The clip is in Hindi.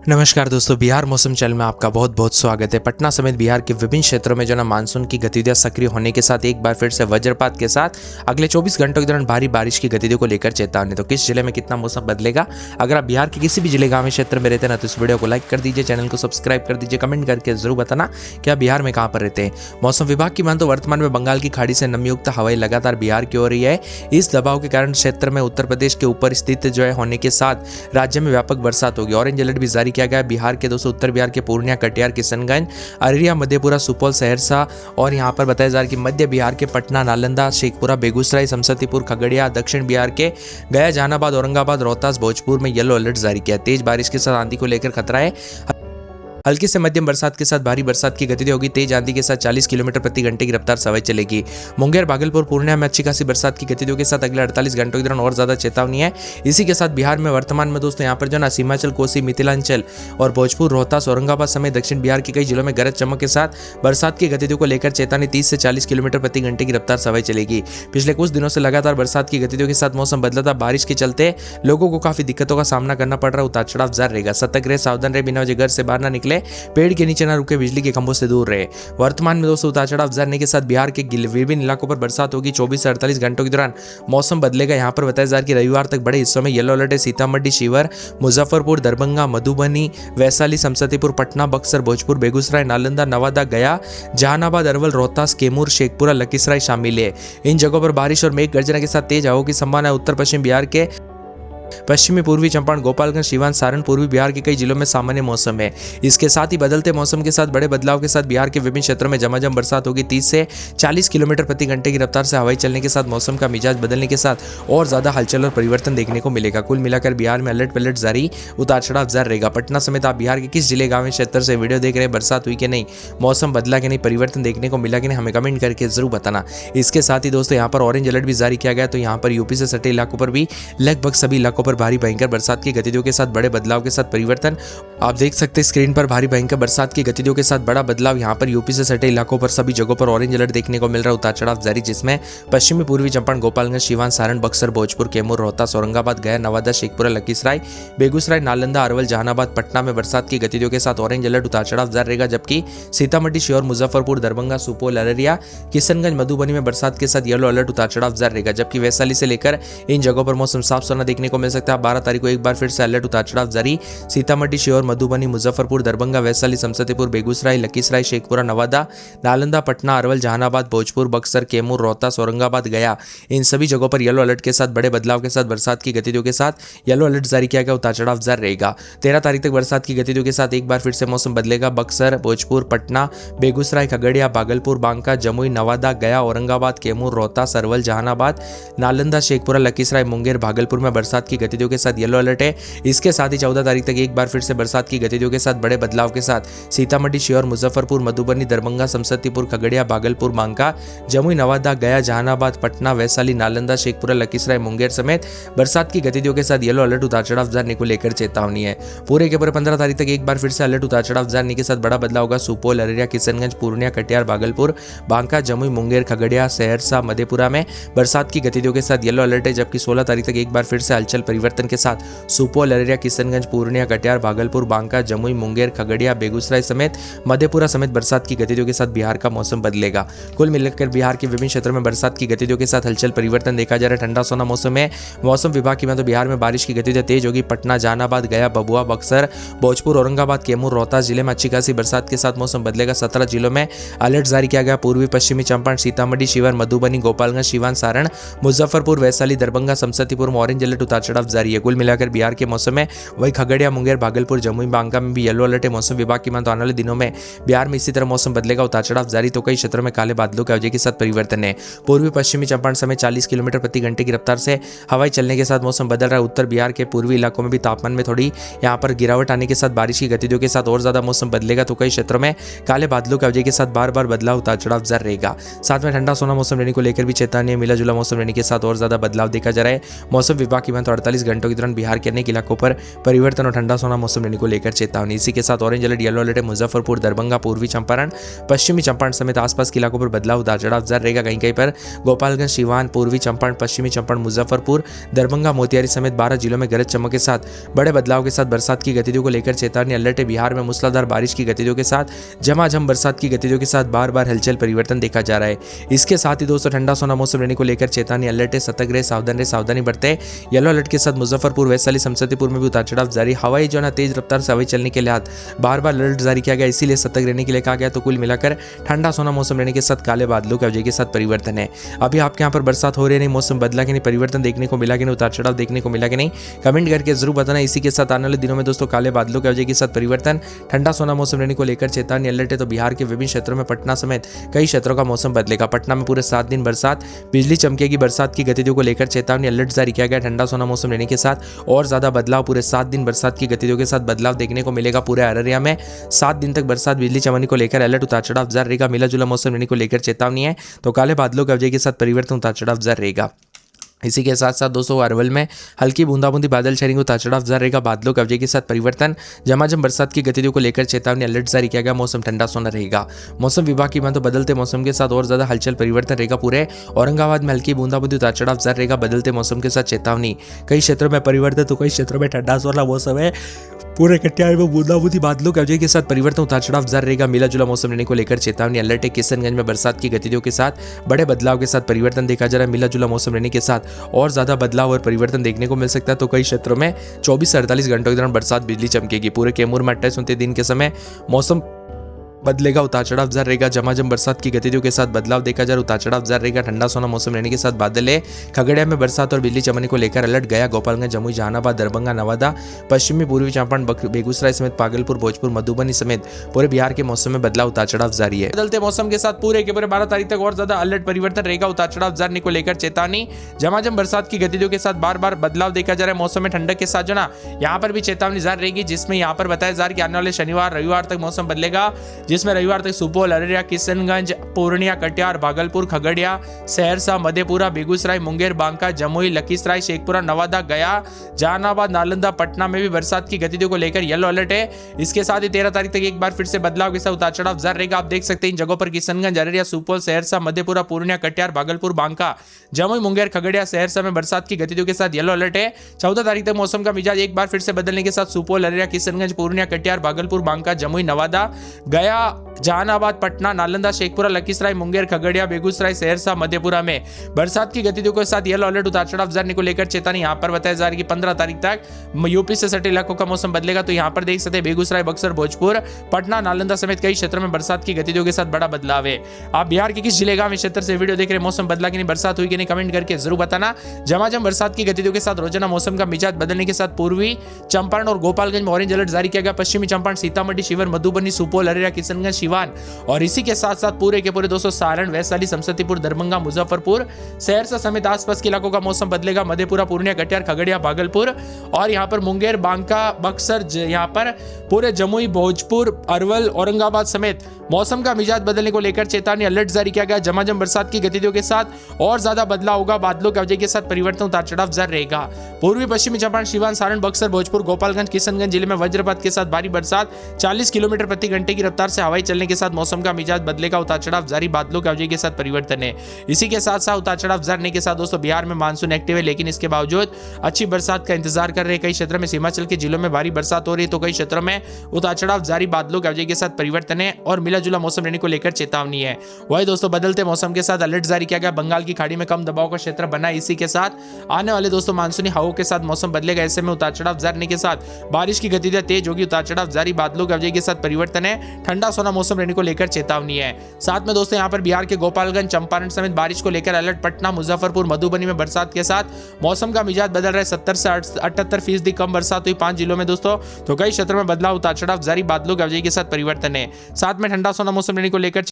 नमस्कार दोस्तों, बिहार मौसम चैनल में आपका बहुत बहुत स्वागत है। पटना समेत बिहार के विभिन्न क्षेत्रों में जो ना मानसून की गतिविधियां सक्रिय होने के साथ एक बार फिर से वज्रपात के साथ अगले 24 घंटों के दौरान भारी बारिश की गतिविधियों को लेकर चेतावनी। तो किस जिले में कितना मौसम बदलेगा? अगर आप बिहार के किसी भी जिले गांव क्षेत्र में रहते हैं ना, तो इस वीडियो को लाइक कर दीजिए, चैनल को सब्सक्राइब कर दीजिए, कमेंट करके जरूर बताना कि आप बिहार में कहाँ पर रहते हैं। मौसम विभाग की मान तो वर्तमान में बंगाल की खाड़ी से नमीयुक्त हवाएं लगातार बिहार की ओर रही है। इस दबाव के कारण क्षेत्र में उत्तर प्रदेश के ऊपर स्थित जो है होने के साथ राज्य में व्यापक बरसात होगी। ऑरेंज अलर्ट भी जारी किया गया बिहार के दोस्तों उत्तर बिहार के पूर्णिया, कटिहार, किशनगंज, अररिया, मधेपुरा, सुपौल, सहरसा और यहां पर बताया जा रहा है कि मध्य बिहार के पटना, नालंदा, शेखपुरा, बेगूसराय, समस्तीपुर, खगड़िया, दक्षिण बिहार के गया, जहानाबाद, औरंगाबाद, रोहतास, भोजपुर में येलो अलर्ट जारी किया। तेज बारिश के साथ आंधी को लेकर खतरा है। हल्की से मध्यम बरसात के साथ भारी बरसात की गतिविधि होगी। तेज आंधी के साथ 40 किलोमीटर प्रति घंटे की रफ्तार से हवाएं चलेगी। मुंगेर, भागलपुर, पूर्णिया में अच्छी खासी बरसात की गतिविधियों के साथ अगले 48 घंटों के दौरान और ज्यादा चेतावनी है। इसी के साथ बिहार में वर्तमान में दोस्तों यहाँ पर जो ना हिमाचल, कोसी, मिथिलांचल और भोजपुर, रोहतास, औरंगाबाद समेत दक्षिण बिहार के कई जिलों में गरज चमक के साथ बरसात की गतिविधियों को लेकर चेतावनी। 30 से 40 किलोमीटर प्रति घंटे की रफ्तार से हवाएं चलेगी। पिछले कुछ दिनों से लगातार बरसात की गतिविधियों के साथ मौसम बदला था। बारिश के चलते लोगों को काफी दिक्कतों का सामना करना पड़ रहा है। उतार चढ़ाव जारी रहेगा। सतर्क रहे, सावधान रहे, बिना वजह घर से बाहर न निकले, पेड़ के नीचे ना रुके, बिजली के खंभों से दूर रहे। वर्तमान में दोस्तों उतार चढ़ाव जाने के साथ बिहार के विभिन्न इलाकों पर बरसात होगी। 24 से 48 घंटों के दौरान मौसम बदलेगा। यहाँ पर बताया जा रहा है कि रविवार तक बड़े हिस्सों में येलो अलर्ट है। सीतामढ़ी, शिवहर, मुजफ्फरपुर, दरभंगा, मधुबनी, वैशाली, समस्तीपुर, पटना, बक्सर, भोजपुर, बेगूसराय, नालंदा, नवादा, गया, जहानाबाद, अरवल, रोहतास, कैमूर, शेखपुरा, लखीसराय शामिल है। इन जगहों पर बारिश और मेघ गर्जना के साथ तेज हवाओं की संभावना है। उत्तर पश्चिम बिहार के पश्चिमी, पूर्वी चंपारण, गोपालगंज, सीवान, सारण, पूर्वी बिहार के कई जिलों में सामान्य मौसम है। इसके साथ ही बदलते मौसम के साथ बड़े बदलाव के साथ बिहार के विभिन्न क्षेत्रों में झमाझम बरसात होगी। 30 से 40 किलोमीटर प्रति घंटे की रफ्तार से हवाई चलने के साथ मौसम का मिजाज बदलने के साथ और ज्यादा हलचल और परिवर्तन देखने को मिलेगा। कुल मिलाकर बिहार में अलर्ट पलट जारी, उतार चढ़ाव जारी रहेगा। पटना समेत आप बिहार के किस जिले, गाँव, क्षेत्र से वीडियो देख रहे हैं, बरसात हुई कि नहीं, मौसम बदला कि नहीं, परिवर्तन देखने को मिला कि नहीं, हमें कमेंट करके जरूर बताना। इसके साथ ही दोस्तों यहाँ पर ऑरेंज अलर्ट भी जारी किया गया। तो यहाँ पर यूपी से सटे इलाकों पर भी लगभग सभी इलाकों पर भारी भयंकर बरसात की गतिविधियों के साथ बड़े बदलाव के साथ परिवर्तन आप देख सकते हैं स्क्रीन पर। भारी भयंकर बरसात की गतिविधियों के साथ बड़ा बदलाव यहाँ पर यूपी से सटे इलाकों पर सभी जगहों पर ऑरेंज अलर्ट देखने को मिल रहा है। उतार चढ़ाव जारी, जिसमें पश्चिमी, पूर्वी चंपारण, गोपालगंज, सीवान, सारण, बक्सर, भोजपुर, कैमूर, रोहतास, औरंगाबाद, गया, नवादा, शेखपुरा, लखीसराय, बेगूसराय, नालंदा, अरवल, जहानाबाद, पटना में बरसात की गतिविधियों के साथ ऑरेंज अलर्ट, उतार चढ़ाव जारी रहेगा। जबकि सीतामढ़ी, शिवहर, मुजफ्फरपुर, दरभंगा, सुपौल, अररिया, किशनगंज, मधुबनी में बरसात के साथ येलो अलर्ट, उतार चढ़ाव जारी रहेगा। जबकि वैशाली से लेकर इन जगहों पर मौसम साफ सुथरा देखने को मिल सकता है। 12 तारीख को एक बार फिर से अलर्ट, उतार चढ़ाव जारी। सीतामढ़ी, शिवहर, मधुबनी, मुजफ्फरपुर, दरभंगा, वैशाली, समस्तीपुर, बेगूसराय, लखीसराय, शेखपुरा, नवादा, नालंदा, पटना, अरवल, जहानाबाद, भोजपुर, बक्सर, कैमूर, रोहतास, औरंगाबाद, गया, इन सभी जगहों पर येलो अलर्ट के साथ बड़े बदलाव के साथ बरसात की गतिविधियों के साथ येलो अलर्ट जारी किया गया। उतार चढ़ाव जारी रहेगा। 13 तारीख तक बरसात की गतिविधियों के साथ एक बार फिर से मौसम बदलेगा। बक्सर, भोजपुर, पटना, बेगूसराय, खगड़िया, भागलपुर, बांका, जमुई, नवादा, गया, औरंगाबाद, कैमूर, रोहतास, अरवल, जहानाबाद, नालंदा, शेखपुरा, लखीसराय, मुंगेर, भागलपुर में बरसात की गतिविधियों के साथ येलो अलर्ट है। इसके साथ ही 14 तारीख तक एक बार फिर से बरसात की गतिविधियों के साथ बड़े बदलाव के साथ सीतामढ़ी, शिवहर, मुजफ्फरपुर, मधुबनी, दरभंगा, समस्तीपुर, खगड़िया, भागलपुर, बांका, जमुई, नवादा, गया, जहानाबाद, पटना, वैशाली, नालंदा, शेखपुरा, लखीसराय, मुंगेर समेत बरसात की गतिविधियों के साथ येलो अलर्ट, उतार चढ़ाव जाने को लेकर चेतावनी है। पूरे के पूरे 15 तारीख तक एक बार फिर से अलर्ट, उतार चढ़ाव जाने के साथ बड़ा बदलाव होगा। सुपौल, अररिया, किशनगंज, पूर्णिया, कटिहार, भागलपुर, बांका, जमुई, मुंगेर, खगड़िया, सहरसा, मधेपुरा में बरसात की गतिविधियों के साथ येलो अलर्ट है। जबकि 16 तारीख तक एक बार फिर से हलचल परिवर्तन के साथ सुपौल, अररिया, किशनगंज, पूर्णिया, कटिहार, भागलपुर, बांका, जमुई, मुंगेर, खगड़िया, बेगूसराय समेत मधेपुरा समेत बरसात की गतिविधियों के साथ बिहार का मौसम बदलेगा। कुल मिलाकर बिहार के विभिन्न क्षेत्रों में बरसात की गतिविधियों के साथ हलचल परिवर्तन देखा जा रहा है। ठंडा सोना मौसम है। मौसम विभाग की तो बिहार में बारिश की गतिविधियां तेज होगी। पटना, जहानाबाद, गया, भभुआ, बक्सर, भोजपुर, औरंगाबाद, कैमूर, रोहतास जिले में अच्छी खासी बरसात के साथ मौसम बदलेगा। 17 जिलों में अलर्ट जारी किया गया। पूर्वी पश्चिमी चंपारण, सीतामढ़ी, शिवहर, मधुबनी, गोपालगंज, सीवान, सारण, मुजफ्फरपुर, वैशाली, दरभंगा, समस्तीपुर में ऑरेंज अलर्ट, उतार चढ़ाव जारी है। कुल मिलाकर बिहार के मौसम में वही खगड़िया, मुंगेर, भागलपुर, जमुई, बांका में भी येलो अलर्ट है। मौसम विभाग की आने वाले दिनों में बिहार में इसी तरह मौसम बदलेगा। उतार चढ़ाव जारी, तो कई क्षेत्रों में काले बादलों के वजह के साथ परिवर्तन है। पूर्वी पश्चिमी चंपारण समेत 40 किलोमीटर प्रति घंटे की रफ्तार से हवाई चलने के साथ मौसम बदल रहा है। उत्तर बिहार के पूर्वी इलाकों में भी तापमान में थोड़ी यहाँ पर गिरावट आने के साथ बारिश की गतिविधियों के साथ और ज्यादा मौसम बदलेगा। तो कई क्षेत्रों में काले बादलों की वजह के साथ बार बार बदलाव, उतार चढ़ाव जारी रहेगा। साथ में ठंडा सोना मौसम रहने को लेकर भी चेतावनी है। मिला जुला मौसम रहने के साथ और ज्यादा बदलाव देखा जा रहा है। मौसम विभाग की 48 48 घंटों के दौरान बिहार के अनेक इलाकों पर परिवर्तन और ठंडा सोना मौसम रहने को लेकर चेतावनी। इसी के साथ ऑरेंज अलर्ट, येलो अलर्ट है मुजफ्फरपुर, दरभंगा, पूर्वी चंपारण, पश्चिमी चंपारण समेत आसपास के इलाकों पर बदलाव उतार चढ़ाव जारी रहेगा। कहीं कहीं पर गोपालगंज, सिवान, पूर्वी चंपारण, पश्चिमी चंपारण, मुजफ्फरपुर, दरभंगा, मोतिहारी समेत 12 जिलों में गरज चमक के साथ बड़े बदलाव के साथ बरसात की गतिविधियों को लेकर चेतावनी अलर्ट है। बिहार में मूसलाधार बारिश की गतिविधियों के साथ झमाझम बरसात की गतिविधियों के साथ बार बार हलचल परिवर्तन देखा जा रहा है। इसके साथ ही दोस्तों ठंडा सोना मौसम रहने को लेकर चेतावनी अलर्ट है। सतर्क रहे, सावधानी बरते। येलो अलर्ट के साथ मुजफ्फरपुर, वैशाली, समस्तीपुर में भी उतार चढ़ाव जारी। हवाई जो है तेज रफ्तार से हवाई चलने के लिए बार बार अलर्ट जारी किया गया, इसीलिए सतर्क रहने के लिए कहा गया। तो कुल मिलाकर ठंडा सोना मौसम रहने के साथ काले बादलों की वजह के साथ परिवर्तन है। अभी आपके यहाँ पर बरसात हो रही नहीं, मौसम बदला कि नहीं, परिवर्तन देखने को मिला कि नहीं, उतार चढ़ाव देखने को मिला कि नहीं, कमेंट करके जरूर बताना। इसी के साथ आने वाले दिनों में दोस्तों काले बादलों की वजह के साथ परिवर्तन, ठंडा सोना मौसम रहने को लेकर चेतावनी अलर्ट है। तो बिहार के विभिन्न क्षेत्रों में पटना समेत कई क्षेत्रों का मौसम बदलेगा। पटना में पूरे 7 दिन बरसात, बिजली चमकेगी। बरसात की गतिविधियों को लेकर चेतावनी अलर्ट जारी किया गया। ठंडा सोना मौसम रहने के साथ और ज्यादा बदलाव, पूरे 7 दिन बरसात की गतिविधियों के साथ बदलाव देखने को मिलेगा। पूरे अररिया में 7 दिन तक बरसात, बिजली चमकने को लेकर अलर्ट, उतार चढ़ाव जारी रहेगा। मिला जुला मौसम रहने को लेकर चेतावनी है। तो काले बादलों की वजह के साथ परिवर्तन, उतार चढ़ाव जारी रहेगा। इसी के साथ साथ दोस्तों अरवल में हल्की बूंदाबूंदी बादल छाएंगे, उतार चढ़ाव जारी रहेगा। बादलों की वजह के साथ परिवर्तन, झमाझम बरसात की गतिविधियों को लेकर चेतावनी अलर्ट जारी किया गया। मौसम ठंडा सोना रहेगा। मौसम विभाग की बात तो बदलते मौसम के साथ और ज्यादा हलचल परिवर्तन रहेगा। पूरे औरंगाबाद में हल्की बूंदाबूंदी, उतार चढ़ाव जारी रहेगा। बदलते मौसम के साथ चेतावनी, कई क्षेत्रों में परिवर्तन तो कई क्षेत्रों में ठंडा सोना मौसम है। पूरे कटिहार में बूंदाबूंदी बादलों की वजह के साथ परिवर्तन, उतार चढ़ाव जारी रहेगा। मिला जुला मौसम रहने को लेकर चेतावनी अलर्ट है। किशनगंज में बरसात की गतिविधियों के साथ बड़े बदलाव के साथ परिवर्तन देखा जा रहा है। मिला जुला मौसम रहने के साथ और ज्यादा बदलाव और परिवर्तन देखने को मिल सकता है। तो कई क्षेत्रों में 24 से 48 घंटों के दौरान बरसात, बिजली चमकेगी। पूरे कैमूर में 28-29 दिन के समय मौसम बदलेगा, उतार चढ़ाव जारी रहेगा। झमाझम बरसात की गतिविधियों के साथ बदलाव देखा जा रहा है, उतार चढ़ाव जारी रहेगा। ठंडा सोना मौसम रहने के साथ बादल है। खगड़िया में बरसात और बिजली चमकने को लेकर अलर्ट गया। गोपालगंज, जमुई, जहानाबाद, दरभंगा, नवादा, पश्चिमी पूर्वी चंपारण, बेगूसराय समेत भागलपुर, भोजपुर, मधुबनी समेत पूरे बिहार के मौसम में बदलाव, उतार चढ़ाव जारी है। बदलते मौसम के साथ पूरे के पूरे 12 तारीख तक और ज्यादा अलर्ट परिवर्तन रहेगा। उतार चढ़ाव जारी को लेकर चेतावनी, झमाझम बरसात की गतिविधियों के साथ बार बार बदलाव देखा जा रहा है। मौसम में ठंडक के साथ जो ना यहाँ पर भी चेतावनी जारी रहेगी, जिसमें यहाँ पर बताया जा रहा है कि आने वाले शनिवार, रविवार तक मौसम बदलेगा, जिसमें रविवार तक सुपौल, अररिया, किशनगंज, पूर्णिया, कटिहार, भागलपुर, खगड़िया, सहरसा, मधेपुरा, बेगूसराय, मुंगेर, बांका, जमुई, लखीसराय, शेखपुरा, नवादा, गया, जहानाबाद, नालंदा, पटना में भी बरसात की गतिविधियों को लेकर येलो अलर्ट है। इसके साथ ही 13 तारीख तक एक बार फिर से बदलाव के साथ उतार चढ़ाव जारी रहेगा। आप देख सकते हैं इन जगहों पर किशनगंज, अररिया, सुपौल, सहरसा, मधेपुरा, पूर्णिया, कटिहार, भागलपुर, बांका, जमुई, मुंगेर, खगड़िया, सहरसा में बरसात की गतिविधियों के साथ येलो अलर्ट है। 14 तारीख तक मौसम का मिजाज एक बार फिर से बदलने के साथ सुपौल, अररिया, किशनगंज, पूर्णिया, कटिहार, भागलपुर, बांका, जमुई, नवादा, गया, जहानाबाद, पटना, नालंदा, शेखपुरा, लखीसराय, मुंगेर, खगड़िया, बेगूसराय, सहरसा, मधेपुरा में बरसात की गतिविधियों के साथ येलो अलर्ट, उतार चढ़ाव जारी को लेकर चेतावनी। यहाँ पर बताया जा रहा है कि 15 तारीख तक यूपी से सटे इलाकों का मौसम बदलेगा। तो यहाँ पर देख सकते हैं बेगूसराय, बक्सर, भोजपुर, पटना, नालंदा समेत कई क्षेत्रों में बरसात की गतिविधियों के साथ बड़ा बदलाव है। आप बिहार के किस जिले का क्षेत्र से वीडियो देख रहे हैं, मौसम बदला कि नहीं, बरसात हुई कि नहीं, कमेंट करके जरूर बताना। झमाझम बरसात की गतिविधियों के साथ रोजाना मौसम का मिजाज बदलने के साथ पूर्वी चंपारण और गोपालगंज में ऑरेंज अलर्ट जारी किया गया। पश्चिमी चंपारण, सीतामढ़ी, शिवहर, मधुबनी, सुपौल, अररिया, किशनगंज, सिवान और इसी के साथ साथ पूरे के पूरे दोस्तों सारण, वैशाली, समस्तीपुर, दरभंगा, मुजफ्फरपुर, सहरसा समेत आसपास के इलाकों का मौसम बदलेगा। मधेपुरा, पूर्णिया, कटिहार, खगड़िया, भागलपुर और यहाँ पर मुंगेर, बांका, बक्सर, यहाँ पर पूरे जमुई, भोजपुर, अरवल, औरंगाबाद समेत मौसम का मिजाज बदलने को लेकर चेतावनी अलर्ट जारी किया गया। झमाझम बरसात की गतिविधियों के साथ और ज्यादा बदलाव होगा। बादलों की वजह के साथ परिवर्तन, उतार चढ़ाव जारी रहेगा। पूर्वी पश्चिमी चंपारण, सिवान, सारण, बक्सर, भोजपुर, गोपालगंज, किशनगंज जिले में वज्रपात के साथ भारी बरसात, 40 किलोमीटर प्रति घंटे की रफ्तार से हवाई चलने के साथ मौसम का मिजाज बदलेगा। उतार चढ़ाव जारी, बादलों की वजह के साथ परिवर्तन है। इसी के साथ साथ उतार चढ़ाव जारी के साथ दोस्तों बिहार में मानसून एक्टिव है, लेकिन इसके बावजूद अच्छी बरसात का इंतजार कर रहे कई क्षेत्रों में हिमाचल के जिलों में भारी बरसात हो रही है, तो कई क्षेत्रों में उतार चढ़ाव जारी, बादलों की वजह के साथ परिवर्तन है और मिला जुला मौसम रहने को लेकर चेतावनी है। वही दोस्तों बदलते मौसम के साथ अलर्ट जारी किया गया। बंगाल की खाड़ी में कम दबाव का क्षेत्र बना है। इसी के साथ आने वाले दोस्तों मानसूनी हवाओं के साथ मौसम बदलेगा। ऐसे में उतार चढ़ाव जारी के साथ बारिश की गतिविधियां तेज होगी। उतार चढ़ाव जारी, बादलों की वजह के साथ परिवर्तन है। ठंडा सोना मौसम रहने को लेकर चेतावनी है। साथ में दोस्तों यहाँ पर बिहार के गोपालगंज, चंपारण समेत बारिश को लेकर अलर्ट। पटना, मुजफ्फरपुर, मधुबनी में बरसात के साथ मौसम का मिजाज बदल रहा है। 70 से 78% कम बरसात हुई 5 जिलों में दोस्तों, तो कई क्षेत्रों में बदलाव, उतार चढ़ाव जारी, बादलों की वजह के साथ परिवर्तन है। साथ में ठंडा सोना मौसम रहने को लेकर